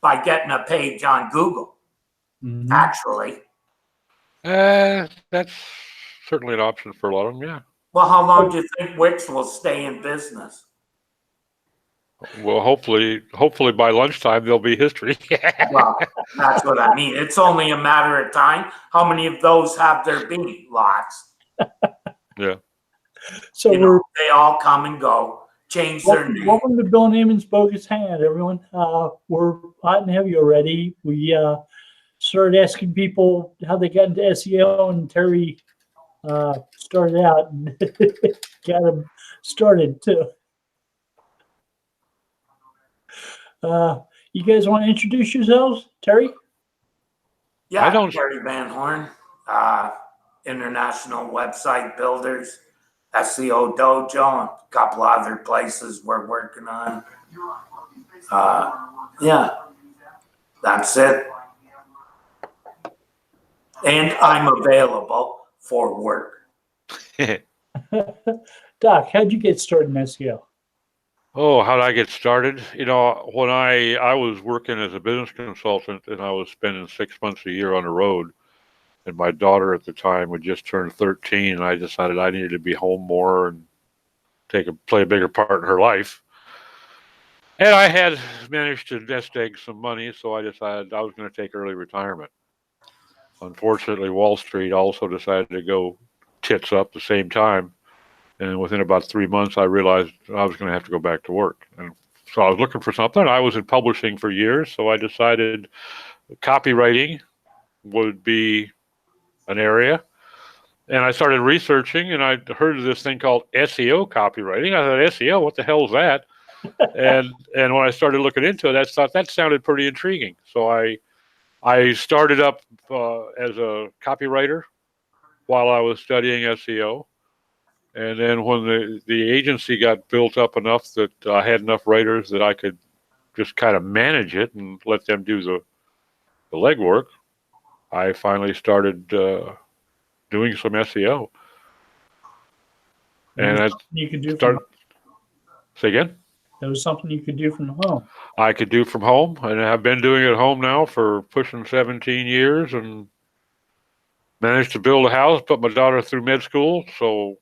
by getting a page on Google, actually. That's certainly an option for a lot of them, yeah. Well, how long do you think Wix will stay in business? Well, hopefully by lunchtime there'll be history. Well, that's what I mean. It's only a matter of time. How many of those have there been? Lots. Yeah. So they all come and go, change their name. Welcome to Bill and Ammon's Bogus Hangout, everyone. We're hot and heavy already. We started asking people how they got into SEO, and Terry started out and got them started too. You guys want to introduce yourselves, Terry? Yeah, Terry Van Horn, international website builders, SEO Dojo, and a couple other places we're working on. Yeah, that's it. And I'm available for work. Doc, how'd you get started in SEO? Oh, how did I get started? You know, when I was working as a business consultant, and I was spending 6 months a year on the road, and my daughter at the time had just turned 13, and I decided I needed to be home more and play a bigger part in her life. And I had managed to nest egg some money, so I decided I was going to take early retirement. Unfortunately, Wall Street also decided to go tits up the same time. And within about 3 months, I realized I was going to have to go back to work. And so I was looking for something. I was in publishing for years, so I decided copywriting would be an area. And I started researching, and I heard of this thing called SEO copywriting. I thought, SEO, what the hell is that? and when I started looking into it, I thought that sounded pretty intriguing. So I started up as a copywriter while I was studying SEO. And then when the agency got built up enough that I had enough writers that I could just kind of manage it and let them do the legwork, I finally started doing some SEO. And you could do say again? That was something you could do from home. I could do from home, and I've been doing it at home now for pushing 17 years, and managed to build a house, put my daughter through med school, so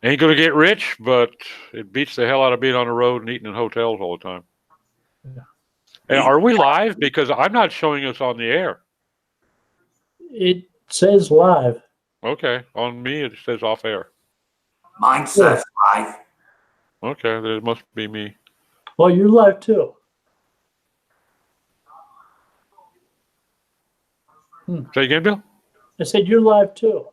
ain't going to get rich, but it beats the hell out of being on the road and eating in hotels all the time. Yeah. Hey, are we live? Because I'm not showing us on the air. It says live. Okay. On me, it says off air. Mine says live. Okay. Then it must be me. Well, you're live too. Say again, Bill? I said you're live too.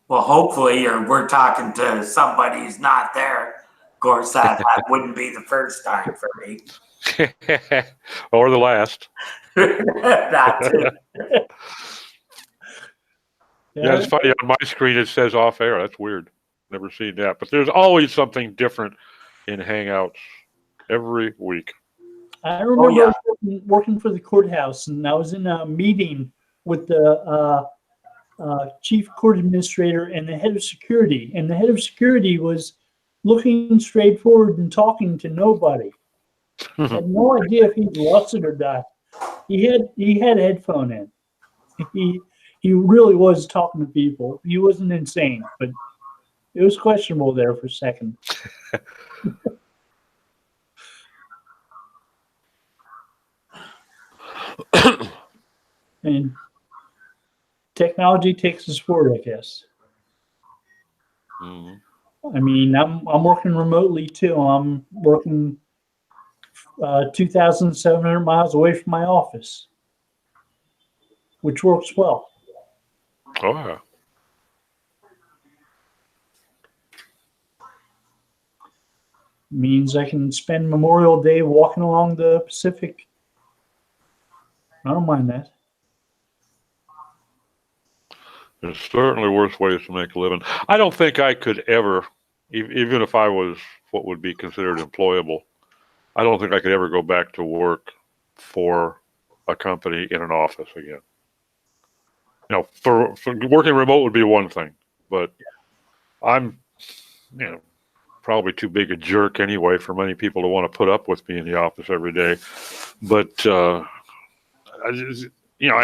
Well, hopefully, or we're talking to somebody who's not there. Of course, that wouldn't be the first time for me. Or the last. That too. Yeah, it's funny. On my screen, it says off air. That's weird. Never seen that. But there's always something different in Hangouts every week. I remember working for the courthouse, and I was in a meeting with the chief court administrator and the head of security. And the head of security was looking straight forward and talking to nobody. I had no idea if he'd lost it or not. He had a headphone in. He really was talking to people. He wasn't insane, but it was questionable there for a second. And technology takes us forward, I guess. I mean, I'm working remotely too. I'm working 2,700 miles away from my office, which works well. Oh, yeah. Means I can spend Memorial Day walking along the Pacific. I don't mind that. There's certainly worse ways to make a living. I don't think I could ever, even if I was what would be considered employable, I don't think I could ever go back to work for a company in an office again. You know, for working remote would be one thing, but I'm, you know, probably too big a jerk anyway for many people to want to put up with me in the office every day. But I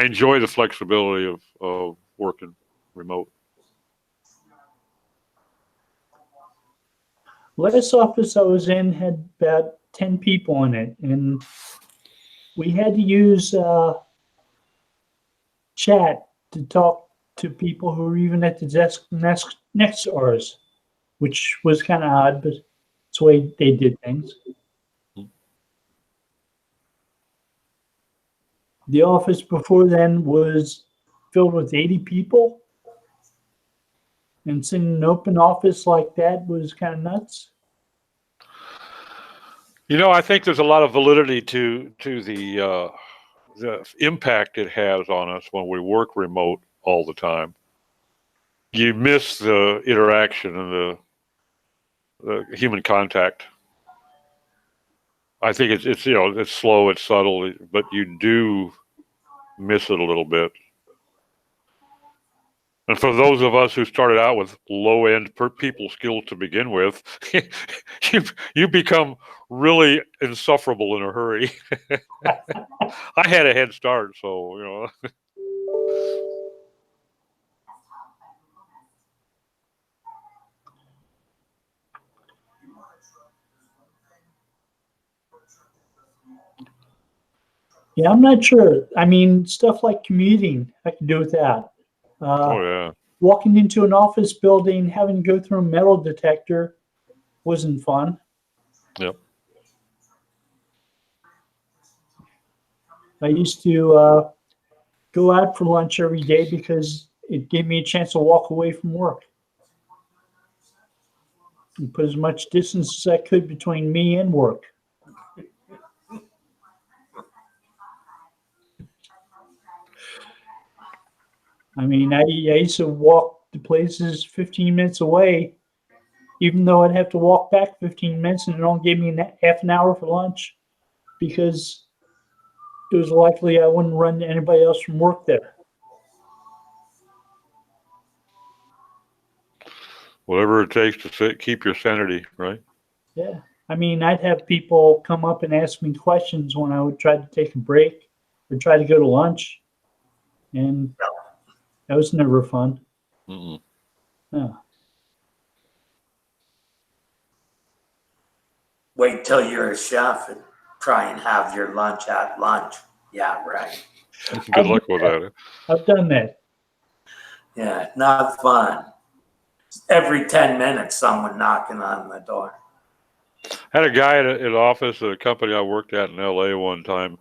enjoy the flexibility of working remote. Last office I was in had about 10 people in it, and we had to use chat to talk to people who were even at the desk next to ours, which was kind of odd, but it's the way they did things. The office before then was filled with 80 people, and sitting in an open office like that was kind of nuts. I think there's a lot of validity to the impact it has on us when we work remote all the time. You miss the interaction and the human contact. I think it's slow, it's subtle, but you do miss it a little bit. And for those of us who started out with low-end people skills to begin with, you become really insufferable in a hurry. I had a head start, so Yeah, I'm not sure. I mean, stuff like commuting, I can do with that. Oh yeah. Walking into an office building, having to go through a metal detector wasn't fun. Yep. I used to go out for lunch every day because it gave me a chance to walk away from work and put as much distance as I could between me and work. I mean, I used to walk to places 15 minutes away, even though I'd have to walk back 15 minutes, and it only gave me half an hour for lunch because it was likely I wouldn't run into anybody else from work there. Whatever it takes to keep your sanity, right? Yeah. I mean, I'd have people come up and ask me questions when I would try to take a break or try to go to lunch, and that was never fun. Mm-mm. No. Wait till you're a chef and try and have your lunch at lunch. Yeah, right. Good luck with that. I've done that. Yeah, not fun. Every 10 minutes, someone knocking on the door. I had a guy at an office at a company I worked at in LA one time.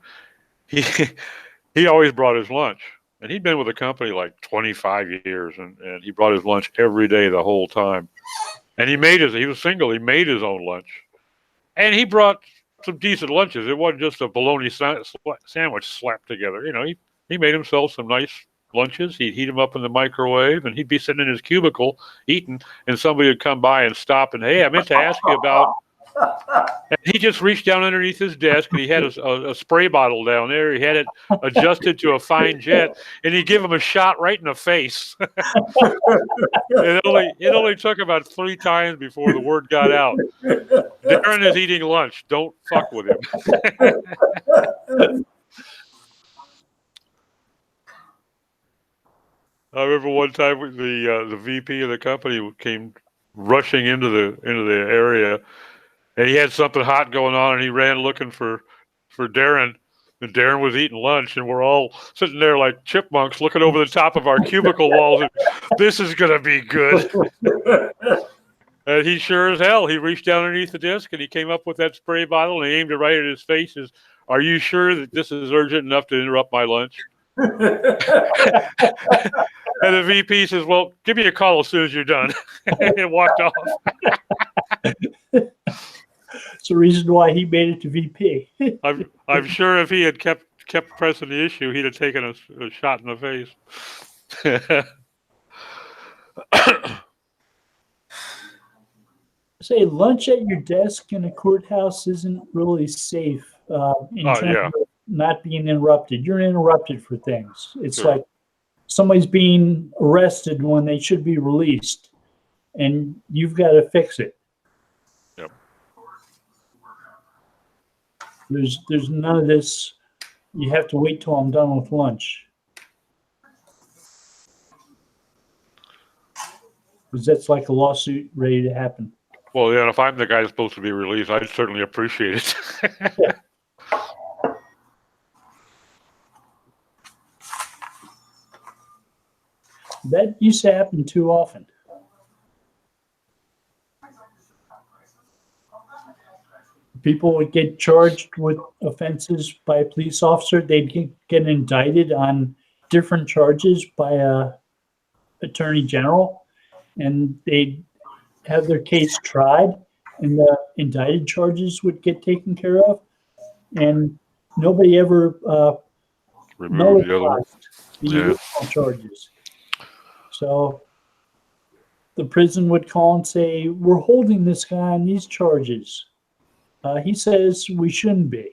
He always brought his lunch. And he'd been with the company like 25 years, and he brought his lunch every day the whole time. And he was single, he made his own lunch. And he brought some decent lunches. It wasn't just a bologna sandwich slapped together. He made himself some nice lunches. He'd heat them up in the microwave, and he'd be sitting in his cubicle eating, and somebody would come by and stop and, hey, I meant to ask you about... And he just reached down underneath his desk, and he had a spray bottle down there. He had it adjusted to a fine jet, and he'd give him a shot right in the face. It only took about 3 times before the word got out. Darren is eating lunch. Don't fuck with him. I remember one time the VP of the company came rushing into the area. And he had something hot going on, and he ran looking for Darren. And Darren was eating lunch, and we're all sitting there like chipmunks looking over the top of our cubicle walls. And, this is going to be good. And he sure as hell, he reached down underneath the desk, and he came up with that spray bottle, and he aimed it right at his face. Says, are you sure that this is urgent enough to interrupt my lunch? And the VP says, well, give me a call as soon as you're done. And walked off. It's the reason why he made it to VP. I'm sure if he had kept pressing the issue, he'd have taken a shot in the face. Say lunch at your desk in a courthouse isn't really safe in terms of not being interrupted. You're interrupted for things. It's Sure. like somebody's being arrested when they should be released, and you've got to fix it. There's none of this. You have to wait till I'm done with lunch. Because that's like a lawsuit ready to happen. Well, yeah, if I'm the guy supposed to be released, I'd certainly appreciate it. Yeah. That used to happen too often. People would get charged with offenses by a police officer. They'd get indicted on different charges by a attorney general, and they'd have their case tried, and the indicted charges would get taken care of, and nobody ever Remove the other one. the original charges. So the prison would call and say, "We're holding this guy on these charges. He says we shouldn't be."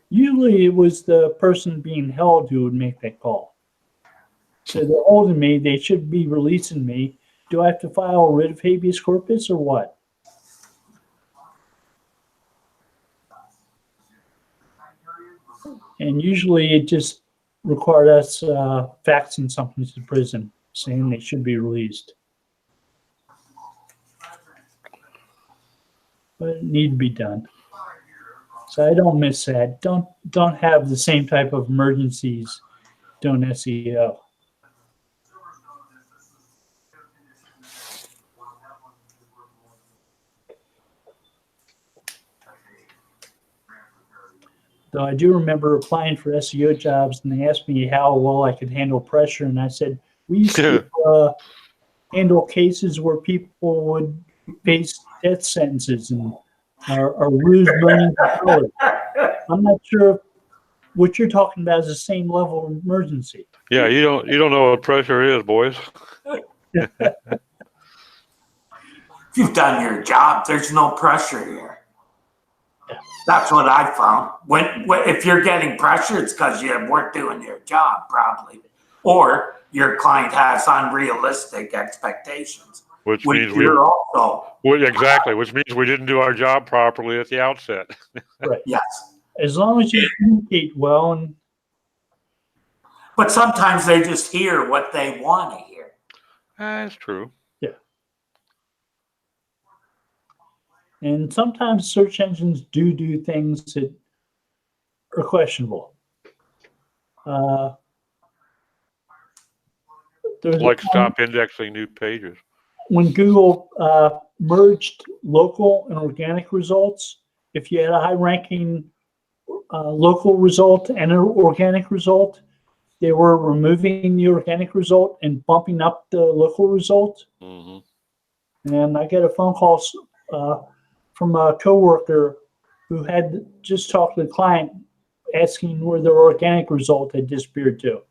Usually it was the person being held who would make that call. So they're holding me, they should be releasing me. Do I have to file a writ of habeas corpus or what? And usually it just required us faxing something to the prison saying they should be released. But it need to be done. So I don't miss that. Don't have the same type of emergencies doing SEO. Though I do remember applying for SEO jobs, and they asked me how well I could handle pressure, and I said, we used to handle cases where people would face death sentences and or lose millions of dollars. I'm not sure what you're talking about is the same level of emergency. Yeah, you don't know what pressure is, boys. If you've done your job, there's no pressure here. That's what I found. When if you're getting pressure, it's because you weren't doing your job, probably, or your client has unrealistic expectations. Which means which means we didn't do our job properly at the outset. Right. Yes. As long as you communicate well, but sometimes they just hear what they want to hear. That's true. Yeah. And sometimes search engines do things that are questionable. Like stop indexing new pages. When Google merged local and organic results, if you had a high-ranking local result and an organic result, they were removing the organic result and bumping up the local result. Mm-hmm. And I got a phone call from a coworker who had just talked to the client asking where their organic result had disappeared to.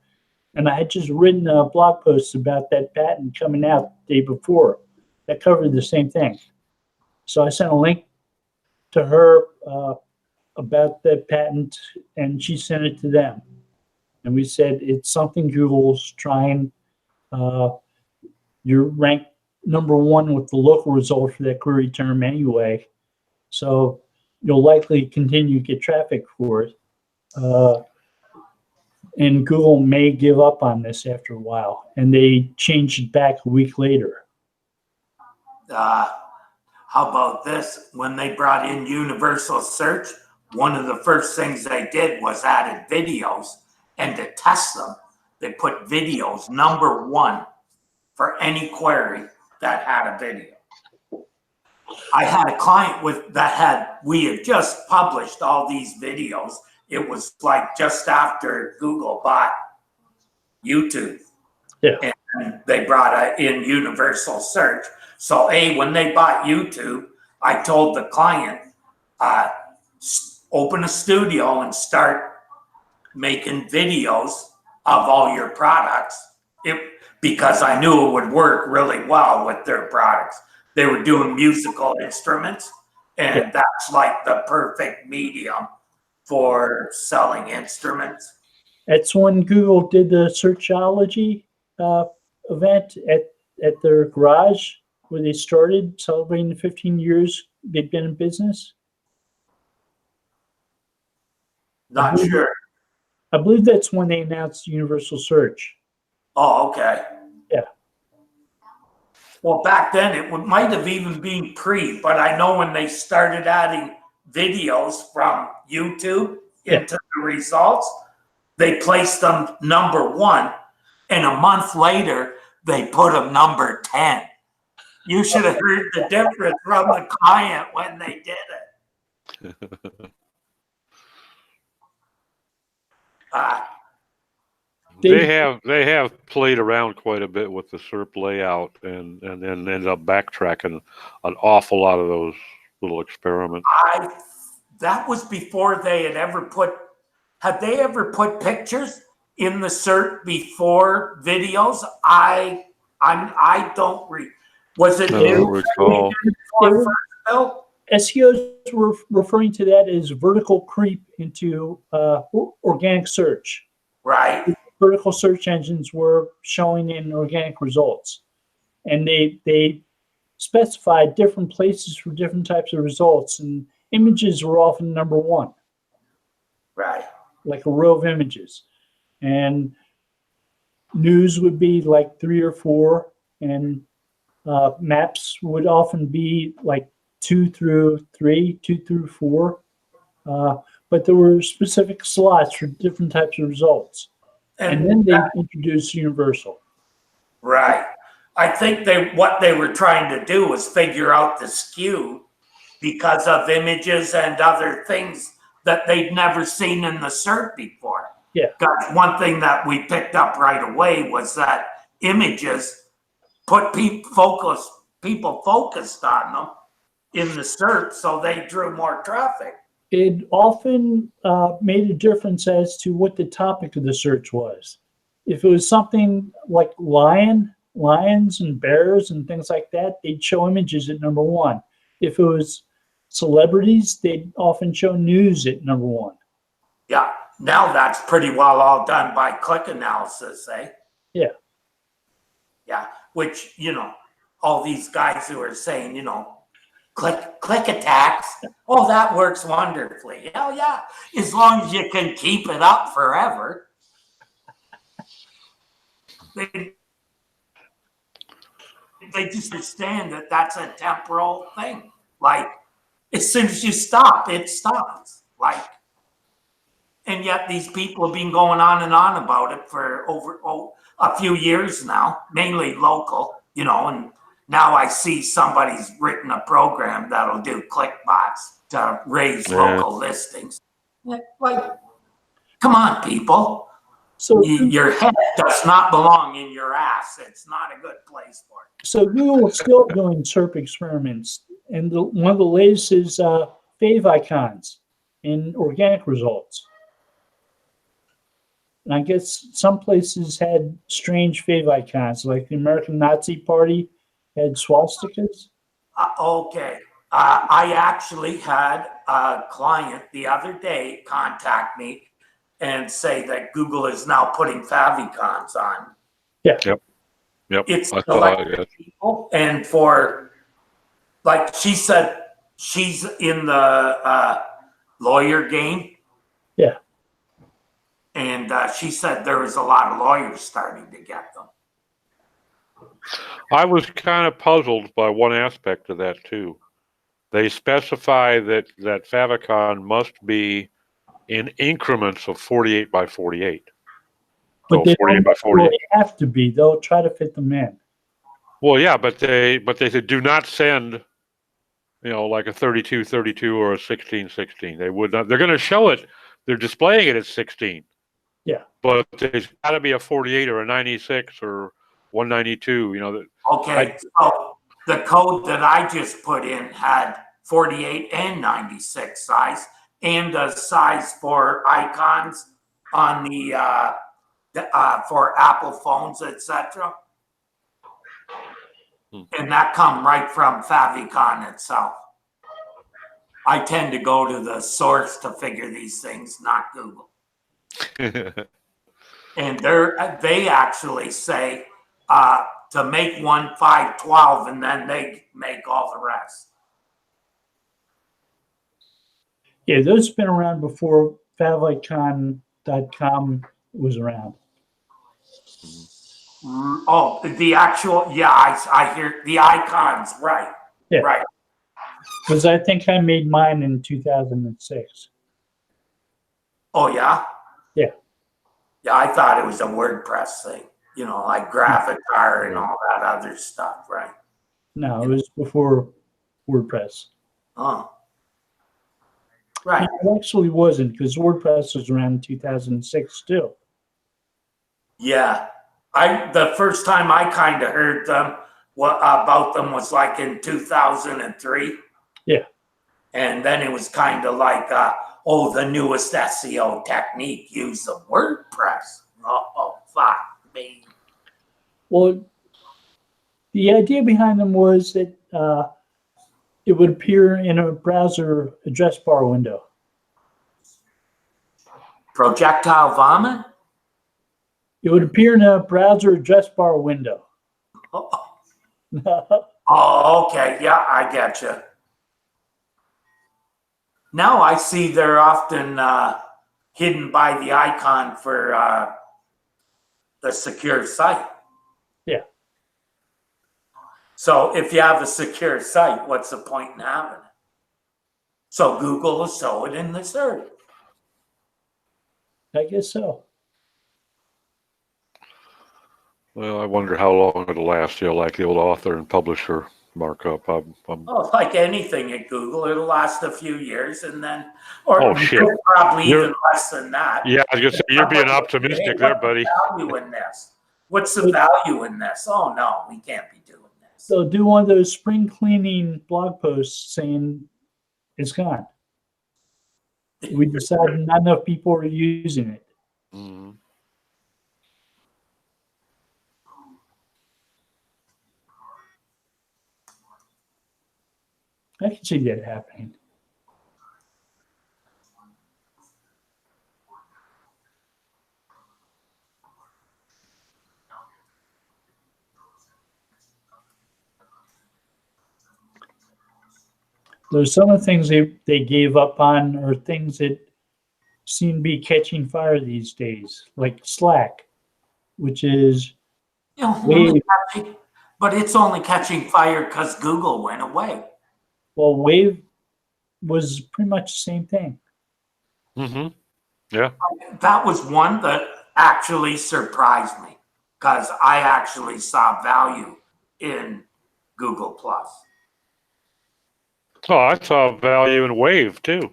And I had just written a blog post about that patent coming out the day before that covered the same thing. So I sent a link to her about that patent, and she sent it to them. And we said, it's something Google's trying. You're ranked #1 with the local result for that query term anyway. So you'll likely continue to get traffic for it. And Google may give up on this after a while. And they changed it back a week later. How about this? When they brought in universal search, one of the first things they did was added videos. And to test them, they put videos #1 for any query that had a video. I had a client we had just published all these videos. It was like just after Google bought YouTube. Yeah. And they brought in universal search. So when they bought YouTube, I told the client, open a studio and start making videos of all your products, because I knew it would work really well with their products. They were doing musical instruments, and that's like the perfect medium for selling instruments. That's when Google did the Searchology event at their garage where they started celebrating the 15 years they've been in business. Not sure. I believe that's when they announced universal search. Oh, okay. Yeah. Well, back then might have even been pre, but I know when they started adding videos from YouTube into the results, they placed them number 1, and a month later they put them number 10. You should have heard the difference from the client when they did it. They have played around quite a bit with the SERP layout and then ended up backtracking an awful lot of those little experiments. That was before they had ever had they ever put pictures in the SERP before videos? I don't was it I don't recall. SEOs were referring to that as vertical creep into organic search. Right. Vertical search engines were showing in organic results, and they specified different places for different types of results, and images were often number 1. Right. Like a row of images, and news would be like 3 or 4, and maps would often be like 2 through 3, 2 through 4. But there were specific slots for different types of results. And then they introduced universal. Right. I think what they were trying to do was figure out the skew because of images and other things that they'd never seen in the SERP before. Yeah. Because one thing that we picked up right away was that images put people focused on them in the SERP, so they drew more traffic. It often made a difference as to what the topic of the search was. If it was something like lions and bears and things like that, they'd show images at number 1. If it was celebrities, they'd often show news at number 1. Yeah, now that's pretty well all done by click analysis, eh? Yeah. Yeah, which, all these guys who are saying, click attacks. Oh, that works wonderfully. Hell yeah. As long as you can keep it up forever. They just understand that that's a temporal thing. Like, as soon as you stop, it stops. Like, and yet these people have been going on and on about it for over a few years now, mainly local, and now I see somebody's written a program that'll do clickbots to raise local listings. Like, come on, people. So your head does not belong in your ass. It's not a good place for it. So Google is still doing SERP experiments, and one of the latest is fave icons in organic results. And I guess some places had strange fave icons, like the American Nazi Party had swastikas. Okay. I actually had a client the other day contact me and say that Google is now putting favicons on. Yeah. Yep. It's selected people, and for, like she said, she's in the lawyer game. Yeah. And she said there was a lot of lawyers starting to get them. I was kind of puzzled by one aspect of that too. They specify that favicon must be in increments of 48 by 48. But So they 48 by 48. really have to be. They'll try to fit them in. Well, yeah, but they said do not send, like a 32-32 or a 16-16. They would not. They're going to show it. They're displaying it at 16. Yeah. But there's got to be a 48 or a 96 or 192. Okay, so the code that I just put in had 48 and 96 size, and a size for icons on the for Apple phones, etc. And that come right from favicon itself. I tend to go to the source to figure these things, not Google. And they actually say to make one 512, and then they make all the rest. Yeah, those have been around before favicon.com was around. Oh, the actual, yeah, I hear the icons, right? Yeah. Right. Because I think I made mine in 2006. Oh, yeah? Yeah. Yeah, I thought it was a WordPress thing, like Gravatar and all that other stuff, right? No, it was before WordPress. Oh. Right. It actually wasn't, because WordPress was around 2006 too. Yeah. The first time I kind of heard about them was like in 2003. Yeah. And then it was kind of like, the newest SEO technique, use the WordPress. Oh, fuck me. Well, the idea behind them was that it would appear in a browser address bar window. Projectile vomit? It would appear in a browser address bar window. Oh, okay. Yeah, I get you. Now I see they're often hidden by the icon for the secure site. Yeah. So if you have a secure site, what's the point in having it? So Google will show it in the search. I guess so. Well, I wonder how long it'll last, like the old author and publisher markup. Oh, like anything at Google, it'll last a few years and then, shit. Probably even less than that. Yeah, I was gonna say, you're being optimistic there, buddy. What's the value in this? What's the value in this? Oh, no, we can't be doing this. So do one of those spring cleaning blog posts saying it's gone. We decided not enough people are using it. Mm-hmm. I can see that happening. There's some of the things they gave up on are things that seem to be catching fire these days, like Slack, which is but it's only catching fire because Google went away. Well, Wave was pretty much the same thing. Mm-hmm. Yeah. That was one that actually surprised me because I actually saw value in Google Plus. Oh, I saw value in Wave too.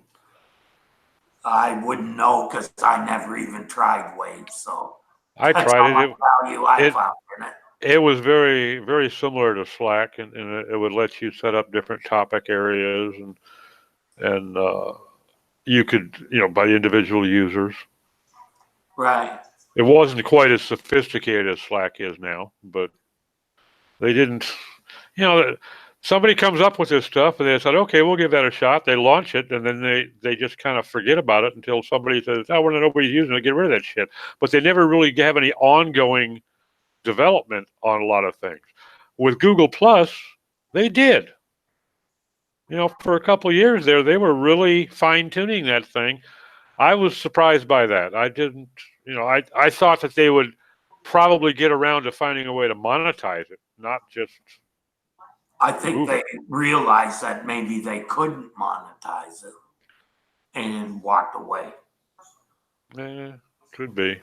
I wouldn't know because I never even tried Wave, so I tried it. Value I found in it. It was very, very similar to Slack, and it would let you set up different topic areas, and you could, by individual users. Right. It wasn't quite as sophisticated as Slack is now, but they didn't, somebody comes up with this stuff and they said, okay, we'll give that a shot. They launch it, and then they just kind of forget about it until somebody says, oh, well, nobody's using it, get rid of that shit. But they never really have any ongoing development on a lot of things. With Google Plus, they did. For a couple of years there, they were really fine-tuning that thing. I was surprised by that. I didn't, I thought that they would probably get around to finding a way to monetize it, not just. I think they realized that maybe they couldn't monetize it and walked away. Could be.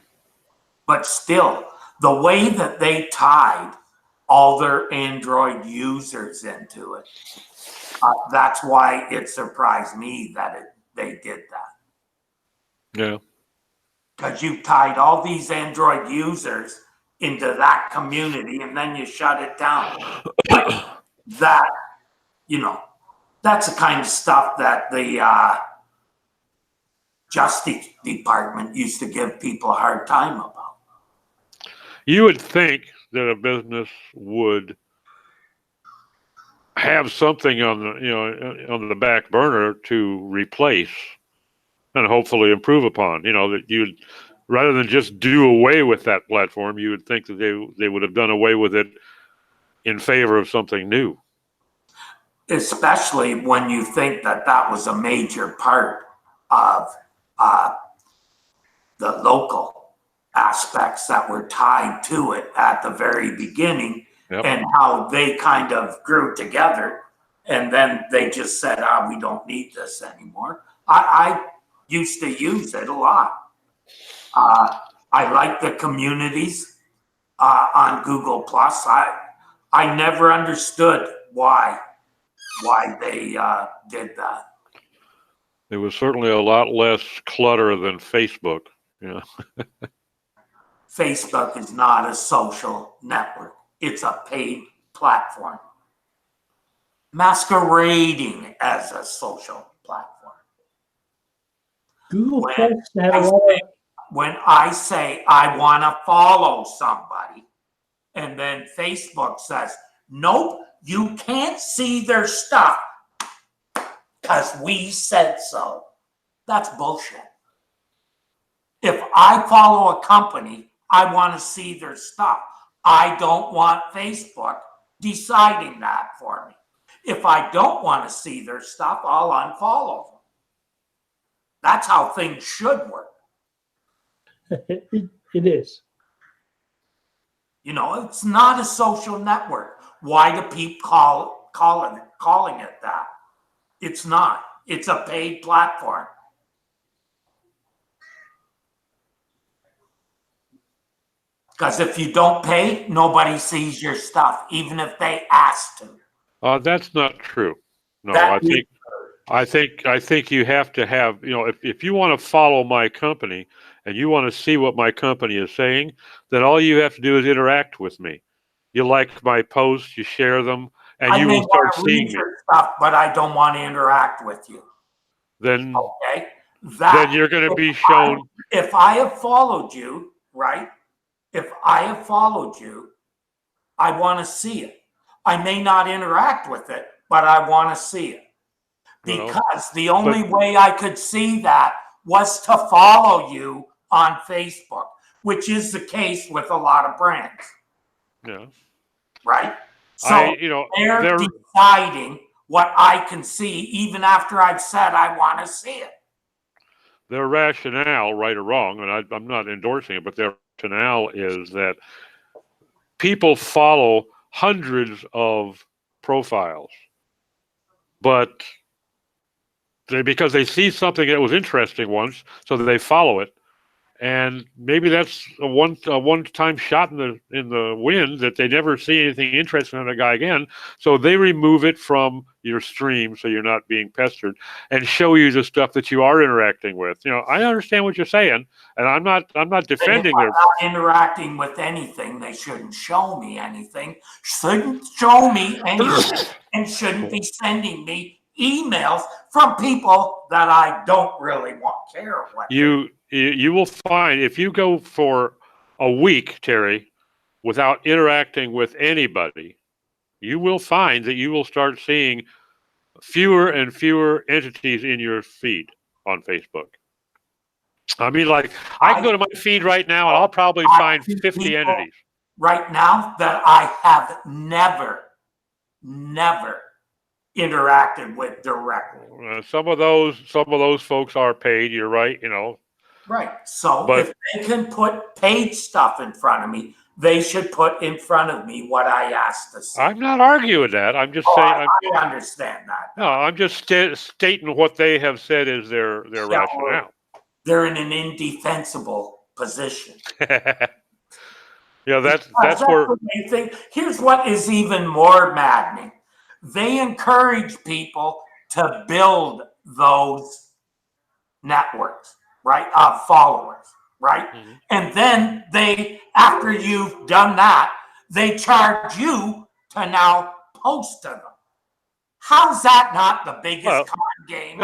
But still, the way that they tied all their Android users into it, that's why it surprised me that they did that. Yeah. Because you tied all these Android users into that community and then you shut it down. That, that's the kind of stuff that the Justice Department used to give people a hard time about. You would think that a business would have something on the back burner to replace and hopefully improve upon. That you'd, rather than just do away with that platform, you would think that they would have done away with it in favor of something new. Especially when you think that was a major part of the local aspects that were tied to it at the very beginning. Yep. And how they kind of grew together. And then they just said, we don't need this anymore. I used to use it a lot. I like the communities on Google Plus. I never understood why they did that. There was certainly a lot less clutter than Facebook. Facebook is not a social network. It's a paid platform masquerading as a social platform. Google Plus had a lot of. When I say I want to follow somebody, and then Facebook says, nope, you can't see their stuff because we said so. That's bullshit. If I follow a company, I want to see their stuff. I don't want Facebook deciding that for me. If I don't want to see their stuff, I'll unfollow them. That's how things should work. It is. It's not a social network. Why do people calling it that? It's not. It's a paid platform. Because if you don't pay, nobody sees your stuff, even if they ask to. That's not true. No, That I think you have to have, if you want to follow my company and you want to see what my company is saying, then all you have to do is interact with me. You like my posts, you share them, and you will start seeing me. Stuff, but I don't want to interact with you. Then, okay, then you're going to be shown. If I have followed you, right? If I have followed you, I want to see it. I may not interact with it, but I want to see it. Because the only way I could see that was to follow you on Facebook, which is the case with a lot of brands. Yeah. Right? So they're deciding what I can see even after I've said I want to see it. Their rationale, right or wrong, and I'm not endorsing it, but their rationale is that people follow hundreds of profiles, but because they see something that was interesting once, so they follow it, and maybe that's a one-time shot in the wind that they never see anything interesting on a guy again, so they remove it from your stream so you're not being pestered and show you the stuff that you are interacting with. I understand what you're saying, and I'm not defending their. Not interacting with anything. They shouldn't show me anything. Shouldn't show me anything, and shouldn't be sending me emails from people that I don't really care what. You will find if you go for a week, Terry, without interacting with anybody, you will find that you will start seeing fewer and fewer entities in your feed on Facebook. I mean, like, I can go to my feed right now and I'll probably find 50 entities. Right now that I have never interacted with directly. Some of those folks are paid. You're right. Right. So if they can put paid stuff in front of me, they should put in front of me what I asked to see. I'm not arguing that. I'm just saying. I understand that. No, I'm just stating what they have said is their rationale. They're in an indefensible position. That's where. Here's what is even more maddening. They encourage people to build those networks, right? Followers, right? Mm-hmm. And then after you've done that, they charge you to now post to them. How's that not the biggest con game?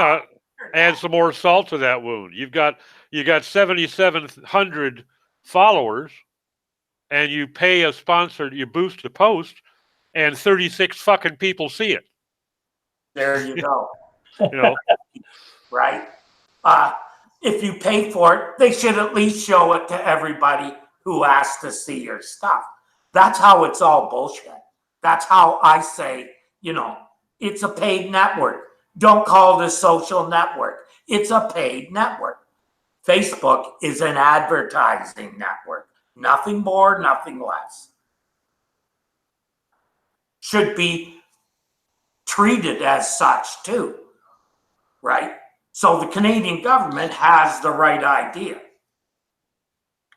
Add some more salt to that wound. You got 7,700 followers, and you pay a sponsor, you boost the post, and 36 fucking people see it. There you go. Right? If you pay for it, they should at least show it to everybody who asks to see your stuff. That's how it's all bullshit. That's how I say, it's a paid network. Don't call it a social network. It's a paid network. Facebook is an advertising network. Nothing more, nothing less. Should be treated as such too, right? So the Canadian government has the right idea.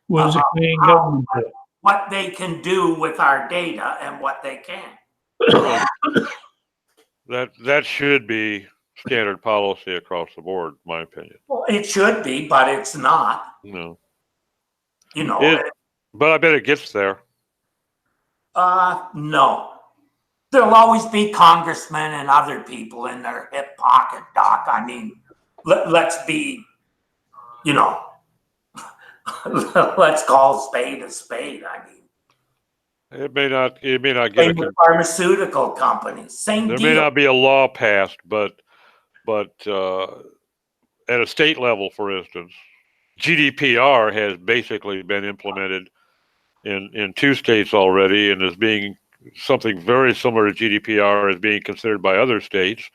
What does the Canadian government do? What they can do with our data and what they can. That should be standard policy across the board, in my opinion. Well, it should be, but it's not. No. You know, But I bet it gets there. no. There'll always be congressmen and other people in their hip pocket, Doc. I mean, let's be, you know, let's call spade a spade. I mean, It may not get same with pharmaceutical companies. Same there deal. may not be a law passed, but at a state level, for instance, GDPR has basically been implemented in 2 states already, and is being something very similar to GDPR is being considered by other states.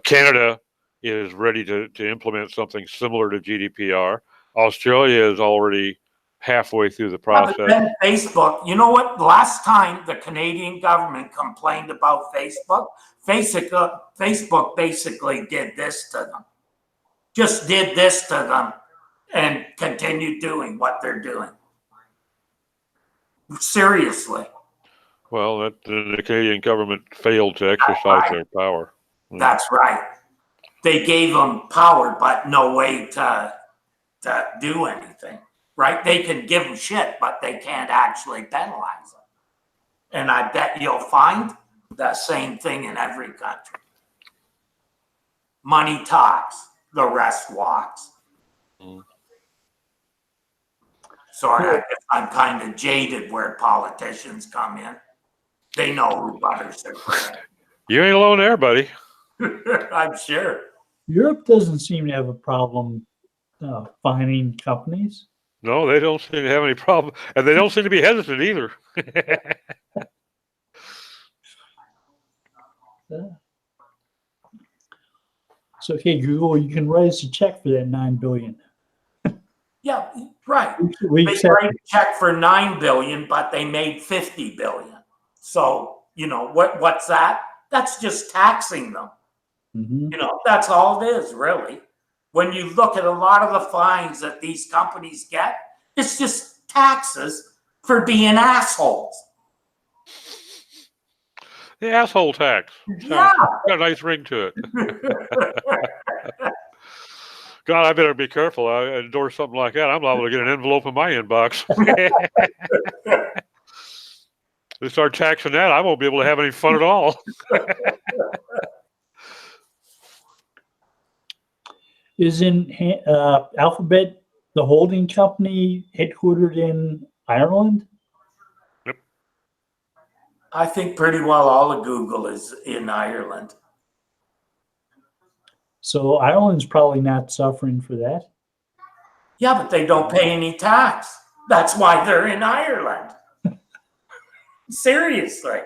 Canada is ready to implement something similar to GDPR. Australia is already halfway through the process. But then Facebook, you know what? Last time the Canadian government complained about Facebook, Facebook basically did this to them. Just did this to them and continued doing what they're doing. Seriously. Well, the Canadian government failed to exercise their power. That's right. They gave them power, but no way to do anything. Right? They can give them shit, but they can't actually penalize them. And I bet you'll find the same thing in every country. Money talks, the rest walks. Sorry, I'm kind of jaded where politicians come in. They know who butters their bread. You ain't alone there, buddy. I'm sure. Europe doesn't seem to have a problem fining companies. No, they don't seem to have any problem, and they don't seem to be hesitant either. So, okay, Google, you can write us a check for that $9 billion. Yeah, right. We They accept write a check for $9 billion, but they made $50 billion. So, you know, what's that? That's just taxing them. Mm-hmm. You know, that's all it is, really. When you look at a lot of the fines that these companies get, it's just taxes for being assholes. The asshole tax. Yeah. Got a nice ring to it. God, I better be careful. I endorse something like that. I'm liable to get an envelope in my inbox. They start taxing that, I won't be able to have any fun at all. Isn't Alphabet the holding company headquartered in Ireland? Yep. I think pretty well all of Google is in Ireland. So Ireland's probably not suffering for that. Yeah, but they don't pay any tax. That's why they're in Ireland. Seriously.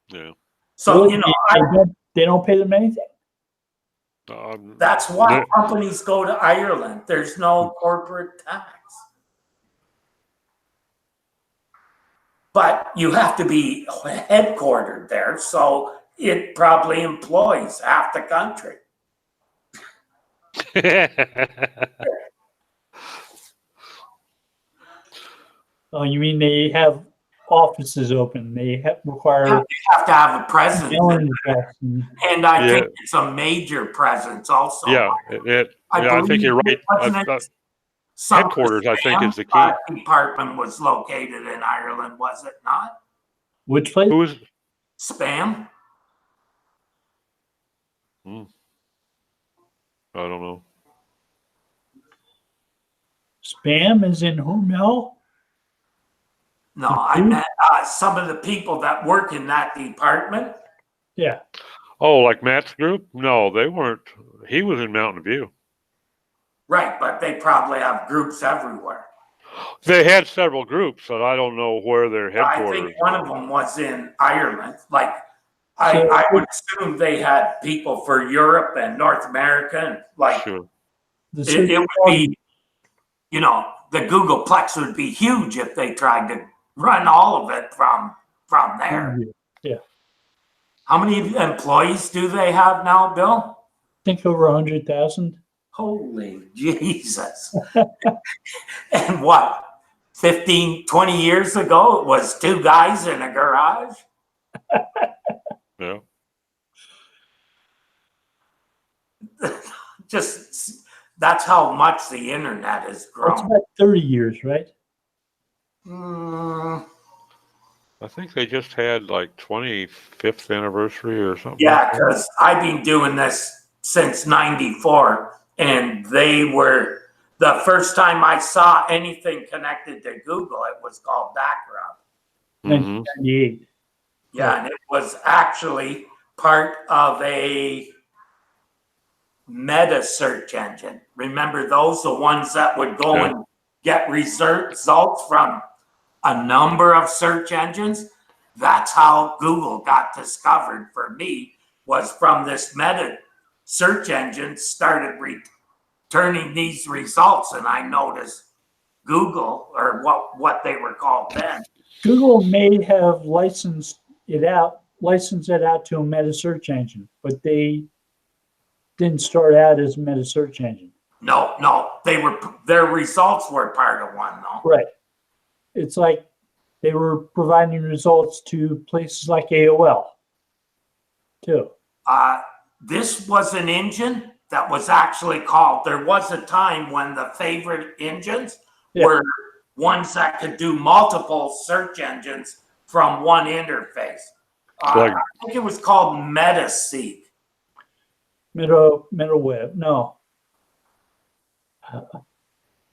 Yeah. So, Really? you know, They don't pay them anything? that's why companies go to Ireland. There's no corporate tax. But you have to be headquartered there, so it probably employs half the country. Oh, you mean they have offices open? They require You have to have a presence. mailing address And I think it's a major presence also. Yeah, I think you're right. Headquarters, I think, is the key. Department was located in Ireland, was it not? Which place? Who's? Spam? I don't know. Spam is in Hormel? No, I meant some of the people that work in that department. Yeah. Oh, like Matt's group? No, they weren't. He was in Mountain View. Right, but they probably have groups everywhere. They had several groups, but I don't know where their I headquarters. think one of them was in Ireland. Like, I would assume they had people for Europe and North America. And like, Sure. it would be the Googleplex would be huge if they tried to run all of it from there. Yeah. How many employees do they have now, Bill? I think over 100,000. Holy Jesus. And what, 15, 20 years ago, it was two guys in a garage? Yeah. Just, that's how much the internet has That's grown. about 30 years, right? I think they just had like 25th anniversary or something. Yeah, like that. because I've been doing this since 94, and they were, the first time I saw anything connected to Google, it was called Background. Mhm. 1998. Yeah, and it was actually part of a meta search engine. Remember those, the ones that would go Yeah. and get results from a number of search engines? That's how Google got discovered for me, was from this meta search engine started returning these results, and I noticed Google, or what they were called then. Google may have licensed it out to a meta search engine, but they didn't start out as a meta search engine. No, their results were part of one though. Right. It's like they were providing results to places like AOL too. This was an engine that was actually called, there was a time when the favorite engines were ones that could do multiple search engines from one interface. I think it was called MetaSeek. MetaWeb, no.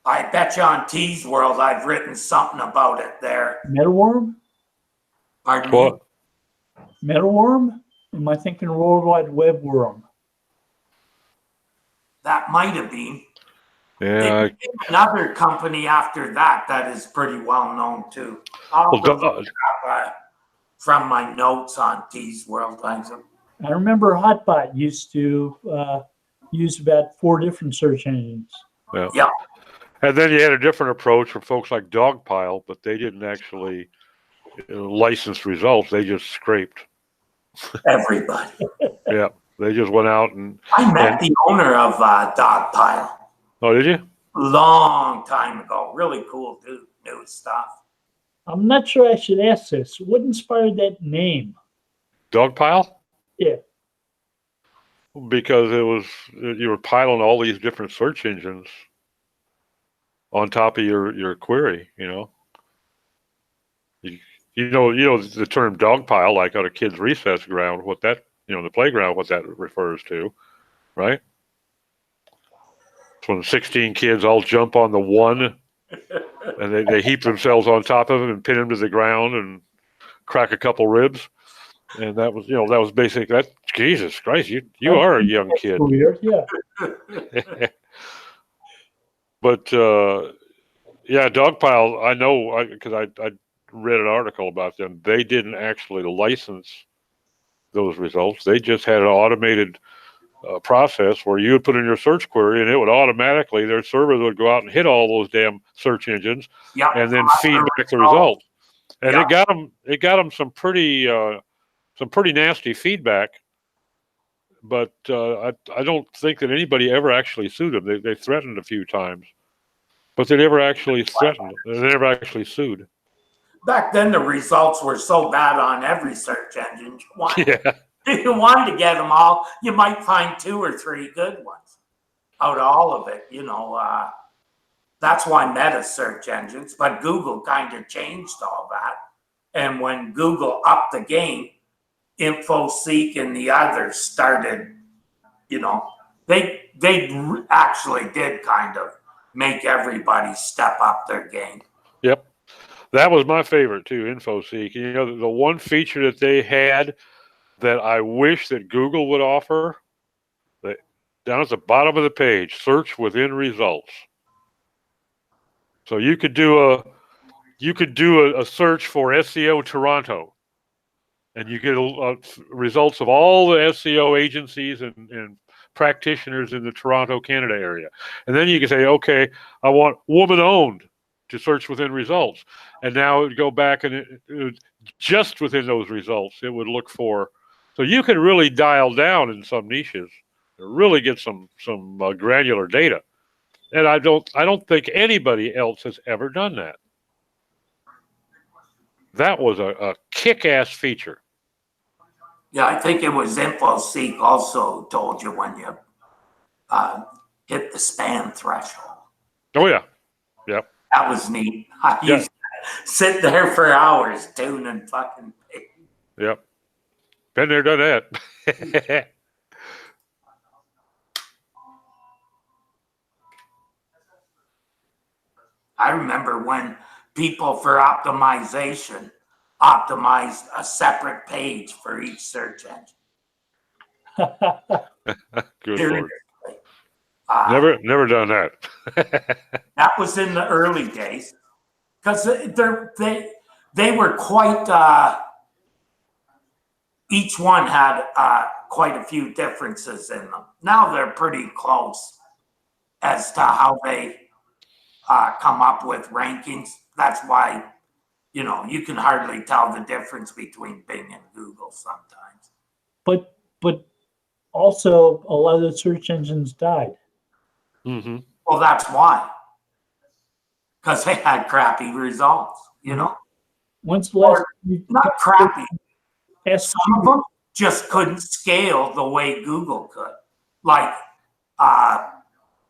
I bet you on T's World I've written something about it there. MetaWorm? Pardon me? What? MetaWorm? Am I thinking World Wide Web worm? That might have been. Yeah. It became another company after that is pretty well known too. I'll look it up, from my notes on T's World. I remember Hotbot used to use about 4 different search engines. Yeah. And then you had a different approach for folks like Dogpile, but they didn't actually license results. They just scraped. Everybody. Yeah. They just went out and... I met the owner of Dogpile. Oh, did you? Long time ago. Really cool dude. New stuff. I'm not sure I should ask this. What inspired that name? Dogpile? Yeah. Because you were piling all these different search engines on top of your query, You know the term dogpile, like on a kid's recess ground, what that, the playground, what that refers to, right? It's when 16 kids all jump on the one and they heap themselves on top of him and pin him to the ground and crack a couple ribs. And that was basic. That, Jesus Christ, you are a young kid. Weird, yeah. But yeah, Dogpile, I know because I read an article about them. They didn't actually license those results. They just had an automated process where you would put in your search query and it would automatically, their server would go out and hit all those damn search engines and then feed back the results. And it got them some pretty nasty feedback. But I don't think that anybody ever actually sued them. They threatened a few times, but they never actually threatened. They never actually sued. Back then, the results were so bad on every search engine. If you wanted to get them all, you might find 2 or 3 good ones out of all of it. That's why meta search engines, but Google kind of changed all that. And when Google upped the game, InfoSeek and the others started, they actually did kind of make everybody step up their game. Yep. That was my favorite too, InfoSeek. The one feature that they had that I wish that Google would offer, down at the bottom of the page, search within results. So you could do a search for SEO Toronto, and you get results of all the SEO agencies and practitioners in the Toronto, Canada area. And then you can say, okay, I want woman-owned to search within results. And now it would go back and it would, just within those results, it would look for. So you can really dial down in some niches, really get some granular data. And I don't think anybody else has ever done that. That was a kick-ass feature. Yeah, I think it was InfoSeek also told you when you hit the spam threshold. Oh yeah, yeah. That was neat. I used to sit there for hours tuning fucking. Yep. Been there, done that. I remember when people for optimization optimized a separate page for each search engine. Good Seriously. Lord. Never done that. That was in the early days because they were quite. Each one had quite a few differences in them. Now they're pretty close as to how they come up with rankings. That's why, you can hardly tell the difference between Bing and Google sometimes. But also a lot of the search engines died. Mm-hmm. Well, that's why. Because they had crappy results, When's the last? Not crappy. Some of them just couldn't scale the way Google could. Like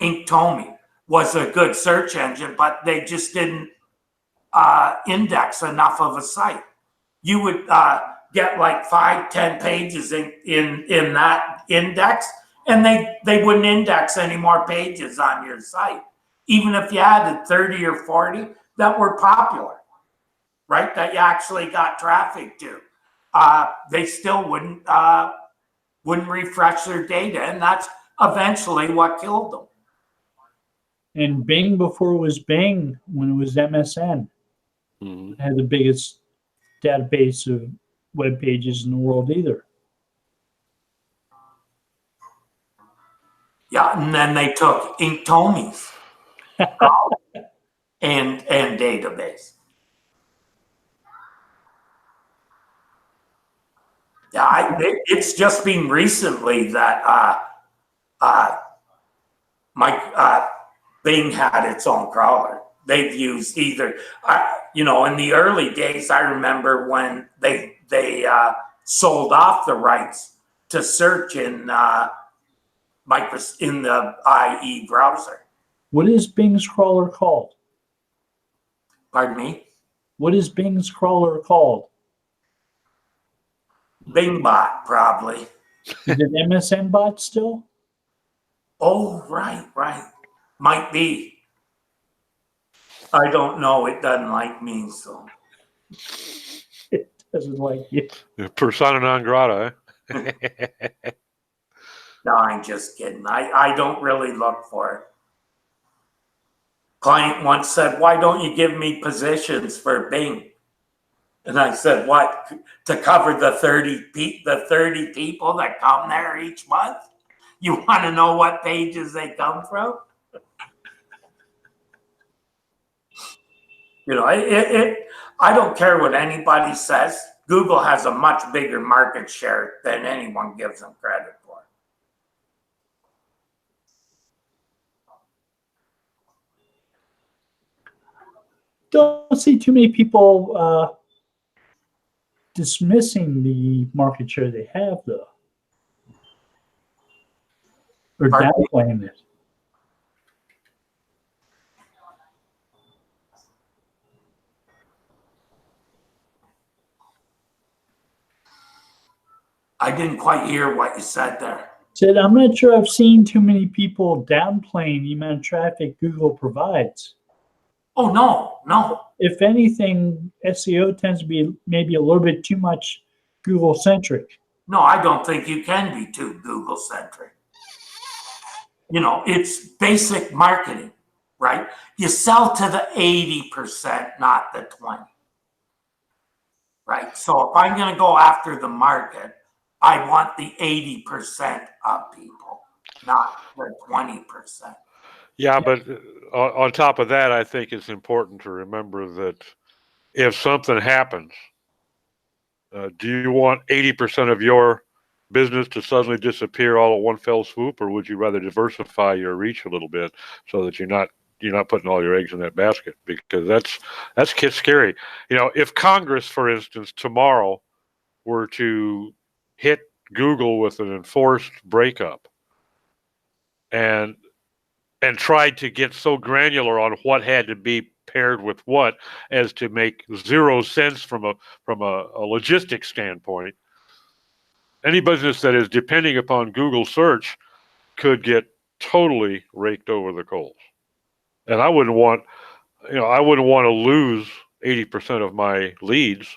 Inktomi was a good search engine, but they just didn't index enough of a site. You would get like 5-10 pages in that index, and they wouldn't index any more pages on your site. Even if you added 30 or 40 that were popular, right? That you actually got traffic to. They still wouldn't refresh their data, and that's eventually what killed them. And Bing, before it was Bing, when it was MSN, had the biggest database of web pages in the world either. Yeah, and then they took Inktomi's and database. Yeah, it's just been recently that Bing had its own crawler. They've used either, in the early days, I remember when they sold off the rights to search in the IE browser. What is Bing's crawler called? Pardon me? What is Bing's crawler called? Bingbot, probably. Is it MSN bot still? Oh, right. Might be. I don't know. It doesn't like me, so. It doesn't like you. Persona non grata, eh? No, I'm just kidding. I don't really look for it. Client once said, "Why don't you give me positions for Bing?" And I said, "What? To cover the 30 people that come there each month? You want to know what pages they come from?" I don't care what anybody says. Google has a much bigger market share than anyone gives them credit for. Don't see too many people dismissing the market share they have, though, or downplaying it. I didn't quite hear what you said there. Said, I'm not sure I've seen too many people downplaying the amount of traffic Google provides. Oh, no. If anything, SEO tends to be maybe a little bit too much Google-centric. No, I don't think you can be too Google-centric. It's basic marketing, right? You sell to the 80%, not the 20%. Right? So if I'm going to go after the market, I want the 80% of people. not the 20%. Yeah, but on top of that, I think it's important to remember that if something happens, do you want 80% of your business to suddenly disappear all at one fell swoop, or would you rather diversify your reach a little bit so that you're not putting all your eggs in that basket? Because that's scary. If Congress, for instance, tomorrow were to hit Google with an enforced breakup and tried to get so granular on what had to be paired with what as to make zero sense from a logistics standpoint, any business that is depending upon Google search could get totally raked over the coals. And I wouldn't want to lose 80% of my leads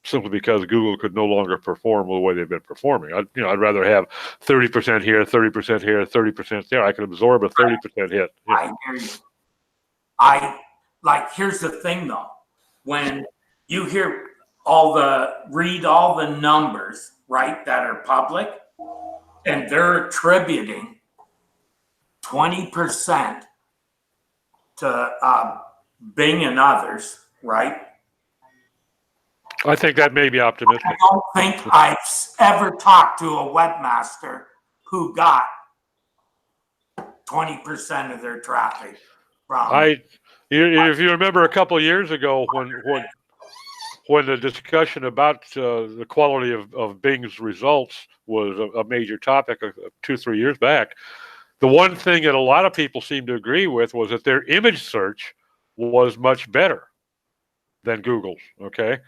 simply because Google could no longer perform the way they've been performing. I'd rather have 30% here, 30% here, 30% there. I can absorb a 30% hit. I hear you. Here's the thing though, when you read all the numbers, right, that are public, and they're attributing 20% to Bing and others, right? I think that may be optimistic. I don't think I've ever talked to a webmaster who got 20% of their traffic from. If you remember a couple of years ago when the discussion about the quality of Bing's results was a major topic 2-3 years back, the one thing that a lot of people seemed to agree with was that their image search was much better than Google's. Okay.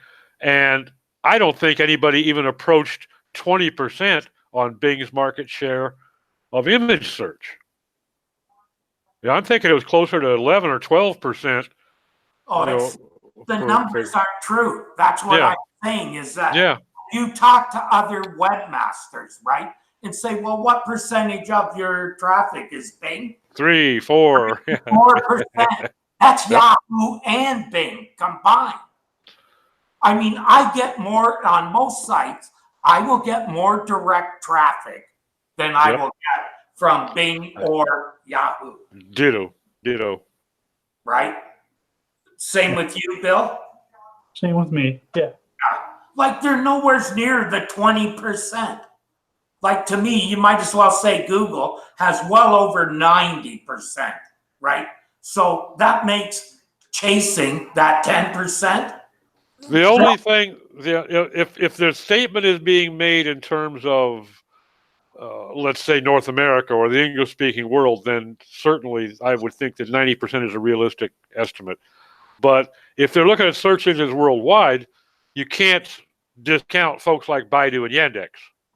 And I don't think anybody even approached 20% on Bing's market share of image search. Yeah, I'm thinking it was closer to 11 or 12%. The numbers aren't true. That's what I'm saying is that you talk to other webmasters, right? And say, well, what percentage of your traffic is Bing? 3, 4. 4%. That's Yahoo and Bing combined. I mean, I get more on most sites. I will get more direct traffic than I will get from Bing or Yahoo. Ditto. Right? Same with you, Bill? Same with me. Yeah. Like they're nowhere near the 20%. Like to me, you might as well say Google has well over 90%, right? So that makes chasing that 10%. The only thing, if the statement is being made in terms of, let's say, North America or the English-speaking world, then certainly I would think that 90% is a realistic estimate. But if they're looking at search engines worldwide, you can't discount folks like Baidu and Yandex.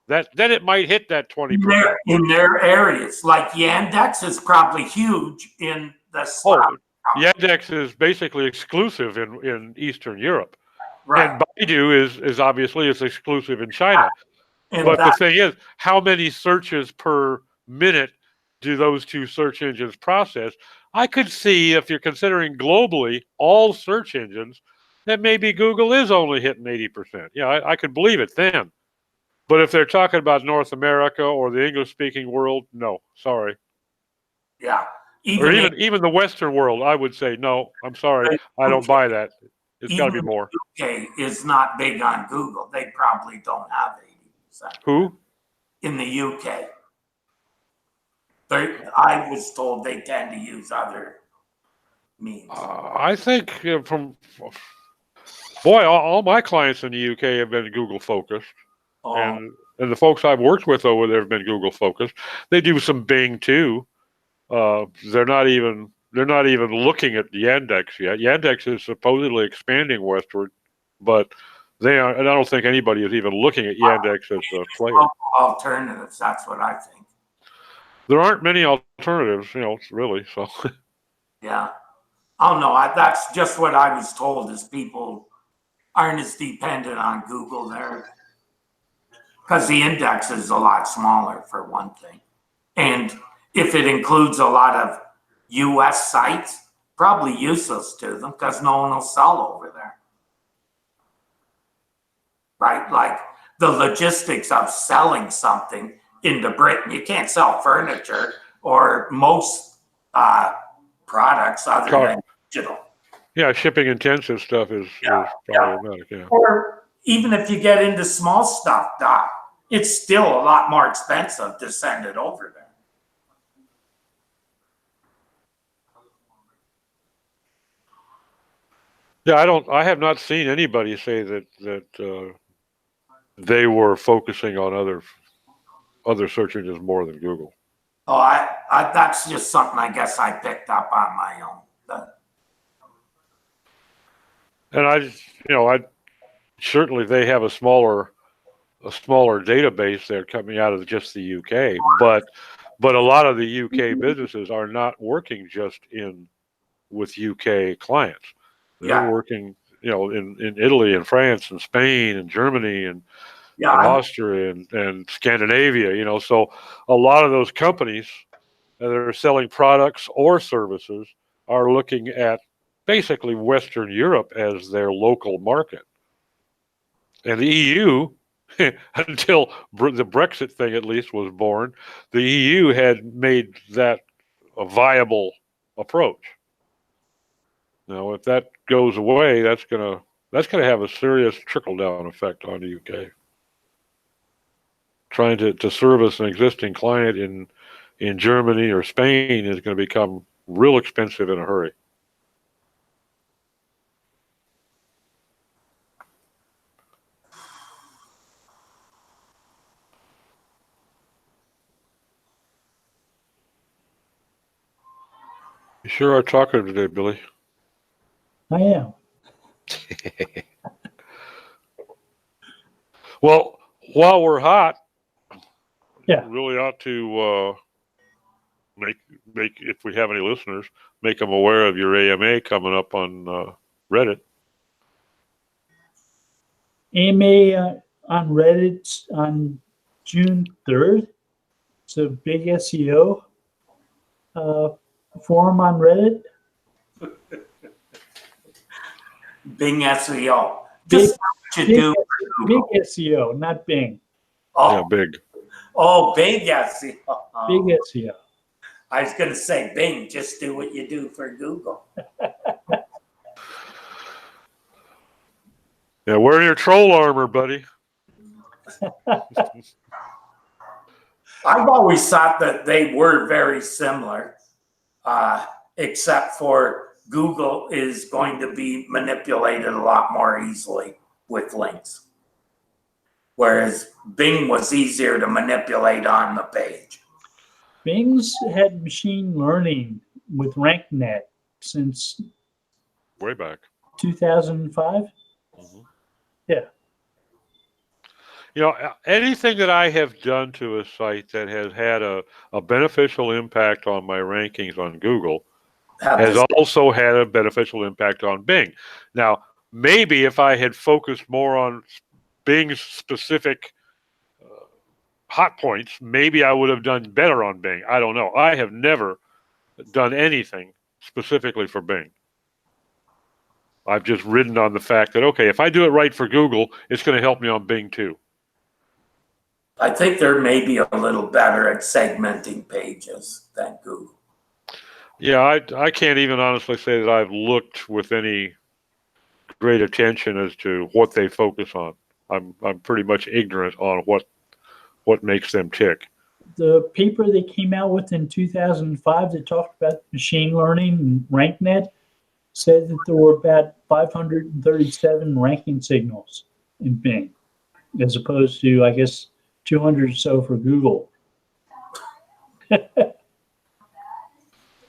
Then it might hit that 20%. In their areas, like Yandex is probably huge in the South. Yandex is basically exclusive in Eastern Europe. Right. And Baidu is obviously exclusive in China. And but the thing is, how many searches per minute do those two search engines process? I could see, if you're considering globally all search engines, that maybe Google is only hitting 80%. Yeah, I could believe it then. But if they're talking about North America or the English-speaking world, no, sorry. Yeah. Even the Western world, I would say, no, I'm sorry, I don't buy that. It's got to be more. UK is not big on Google. They probably don't have 80%. Who? In the UK. I was told they tend to use other means. I think all my clients in the UK have been Google focused. And the folks I've worked with over there have been Google focused. They do some Bing too. They're not even looking at Yandex yet. Yandex is supposedly expanding westward, but they are, and I don't think anybody is even looking at Yandex as a player. Alternatives, that's what I think. There aren't many alternatives, really. So. Yeah. Oh no, that's just what I was told. Is people aren't as dependent on Google there. Because the index is a lot smaller, for one thing. And if it includes a lot of US sites, probably useless to them because no one will sell over there. Right? Like the logistics of selling something into Britain. You can't sell furniture or most products other than digital. Yeah, shipping intensive stuff is problematic. Yeah. Or even if you get into small stuff, Doc, it's still a lot more expensive to send it over there. Yeah, I have not seen anybody say that they were focusing on other search engines more than Google. Oh, that's just something I guess I picked up on my own. And I certainly they have a smaller database there coming out of just the UK, but a lot of the UK businesses are not working just with UK clients. They're working, in Italy and France and Spain and Germany and Austria and Scandinavia, so a lot of those companies that are selling products or services are looking at basically Western Europe as their local market. And the EU, until the Brexit thing at least was born, the EU had made that a viable approach. Now, if that goes away, that's gonna have a serious trickle down effect on the UK. Trying to service an existing client in Germany or Spain is going to become real expensive in a hurry. You sure are talkative today, Billy. I am. Well, while we're hot, yeah, really ought to make if we have any listeners, make them aware of your AMA coming up on Reddit. AMA on Reddit on June 3rd. It's a big SEO forum on Reddit. Bing SEO. Just what you do. Big SEO, not Bing. Oh, yeah, big. Oh, big SEO. Big SEO. I was going to say, Bing, just do what you do for Google. Yeah, wear your troll armor, buddy. I've always thought that they were very similar, except for Google is going to be manipulated a lot more easily with links, whereas Bing was easier to manipulate on the page. Bing's had machine learning with RankNet since way back 2005. Mm-hmm. Yeah. Anything that I have done to a site that has had a beneficial impact on my rankings on Google has also had a beneficial impact on Bing. Now, maybe if I had focused more on Bing's specific hot points, maybe I would have done better on Bing. I don't know. I have never done anything specifically for Bing. I've just ridden on the fact that, okay, if I do it right for Google, it's going to help me on Bing too. I think they're maybe a little better at segmenting pages than Google. Yeah, I can't even honestly say that I've looked with any great attention as to what they focus on. I'm pretty much ignorant on what makes them tick. The paper they came out with in 2005 that talked about machine learning and RankNet said that there were about 537 ranking signals in Bing, as opposed to, I guess, 200 or so for Google.